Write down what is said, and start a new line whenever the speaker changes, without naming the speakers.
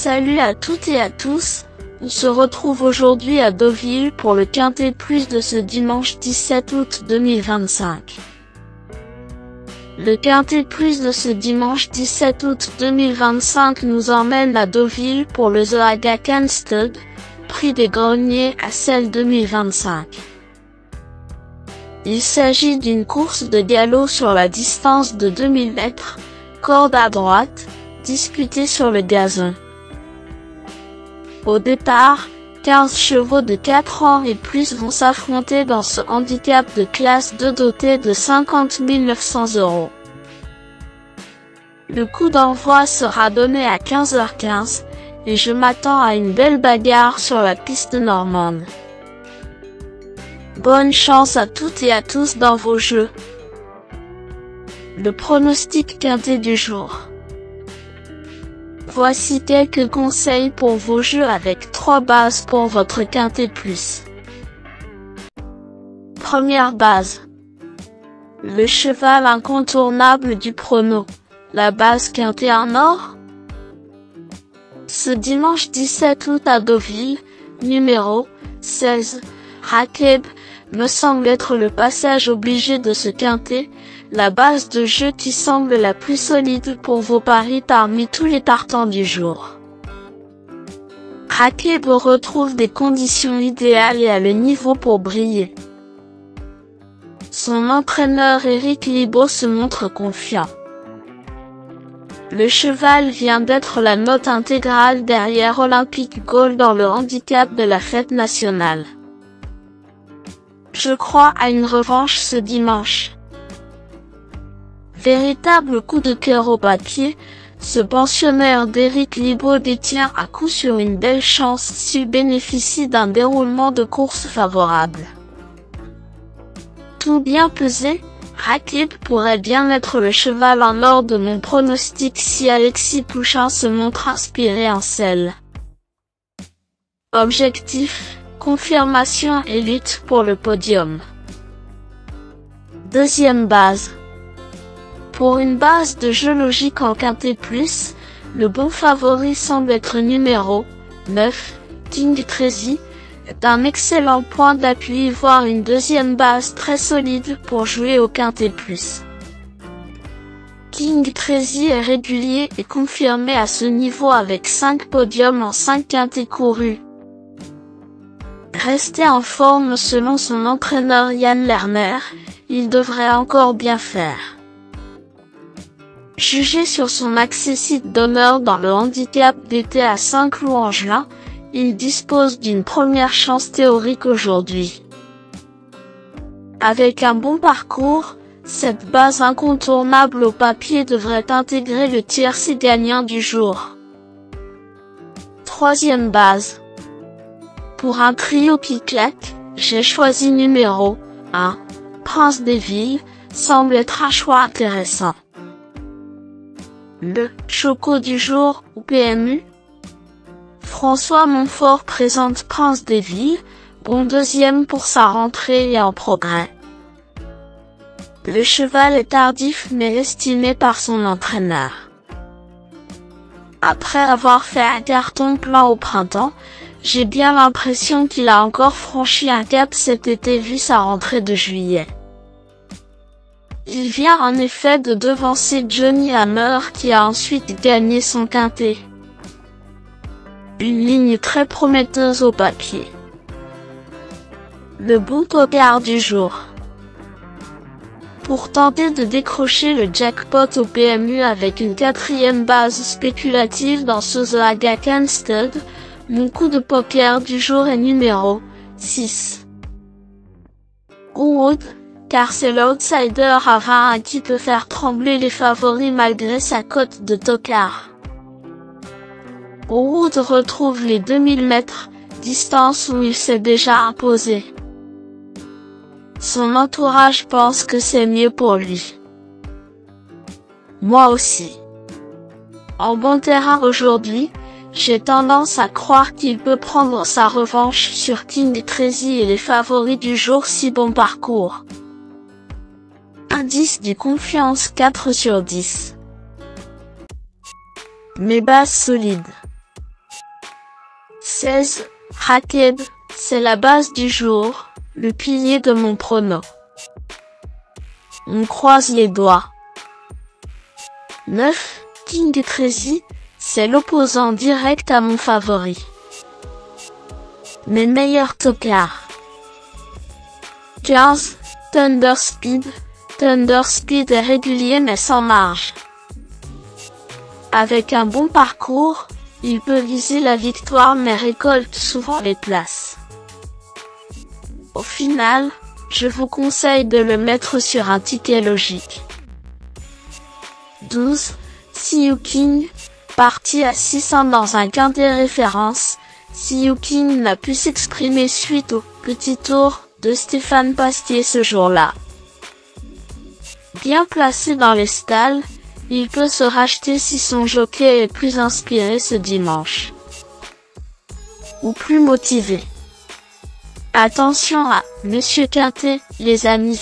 Salut à toutes et à tous, on se retrouve aujourd'hui à Deauville pour le Quintet Plus de ce dimanche 17 août 2025. Le Quintet Plus de ce dimanche 17 août 2025 nous emmène à Deauville pour le The Aga Khan Stud, prix des greniers à Celle 2025. Il s'agit d'une course de galop sur la distance de 2000 mètres, corde à droite, disputée sur le gazon. Au départ, 15 chevaux de 4 ans et plus vont s'affronter dans ce handicap de classe 2 doté de 50 900 €. Le coup d'envoi sera donné à 15h15, et je m'attends à une belle bagarre sur la piste normande. Bonne chance à toutes et à tous dans vos jeux. Le pronostic quintet du jour. Voici quelques conseils pour vos jeux avec 3 bases pour votre quintet plus. Première base. Le cheval incontournable du prono. La base quintet en or. Ce dimanche 17 août à Deauville, numéro 16, Rakeb, me semble être le passage obligé de ce quintet, la base de jeu qui semble la plus solide pour vos paris parmi tous les partants du jour. Rakeb retrouve des conditions idéales et a le niveau pour briller. Son entraîneur Eric Libaud se montre confiant. Le cheval vient d'être la note intégrale derrière Olympic Gold dans le handicap de la fête nationale. Je crois à une revanche ce dimanche. Véritable coup de cœur au papier, ce pensionnaire d'Eric Libaud détient à coup sûr une belle chance s'il bénéficie d'un déroulement de course favorable. Tout bien pesé, Rakeb pourrait bien être le cheval en or de mon pronostic si Alexis Pouchin se montre inspiré en selle. Objectif, confirmation et lutte pour le podium. Deuxième base. Pour une base de jeu logique en quintet plus, le bon favori semble être numéro 9, King Crazy, d'un excellent point d'appui voire une deuxième base très solide pour jouer au quintet plus. King Crazy est régulier et confirmé à ce niveau avec 5 podiums en 5 quintets courus. Resté en forme selon son entraîneur Yann Lerner, il devrait encore bien faire. Jugé sur son accessite d'honneur dans le handicap d'été à Saint-Cloud-en-Velin, il dispose d'une première chance théorique aujourd'hui. Avec un bon parcours, cette base incontournable au papier devrait intégrer le tiercé gagnant du jour. Troisième base. Pour un trio qui claque, j'ai choisi numéro 1, Prince des Villes, semble être un choix intéressant. Le Choco du jour ou PMU. François Montfort présente Prince des Villes, bon deuxième pour sa rentrée et en progrès. Le cheval est tardif mais estimé par son entraîneur. Après avoir fait un carton plein au printemps, j'ai bien l'impression qu'il a encore franchi un cap cet été vu sa rentrée de juillet. Il vient en effet de devancer Johnny Hammer qui a ensuite gagné son quintet. Une ligne très prometteuse au papier. Le bon tocard du jour. Pour tenter de décrocher le jackpot au PMU avec une quatrième base spéculative dans ce The Aga Khan Stud, mon coup de poker du jour est numéro 6. Wood, car c'est l'outsider à 20 qui peut faire trembler les favoris malgré sa cote de tocard. Wood retrouve les 2000 mètres, distance où il s'est déjà imposé. Son entourage pense que c'est mieux pour lui. Moi aussi. En bon terrain aujourd'hui, j'ai tendance à croire qu'il peut prendre sa revanche sur King Crazy et les favoris du jour si bon parcours. Indice du confiance 4 sur 10. Mes bases solides. 16. Rakeb, c'est la base du jour, le pilier de mon prono. On croise les doigts. 9. King Tracy, c'est l'opposant direct à mon favori. Mes meilleurs tocards. 15. Thunderspeed. Thunderspeed est régulier mais sans marge. Avec un bon parcours, il peut viser la victoire mais récolte souvent les places. Au final, je vous conseille de le mettre sur un ticket logique. 12. Siyu King, parti à 600 dans un quintet référence, Siyu King n'a pu s'exprimer suite au petit tour de Stéphane Bastier ce jour-là. Bien placé dans les stalles, il peut se racheter si son jockey est plus inspiré ce dimanche. Ou plus motivé. Attention à Monsieur Quintet, les amis.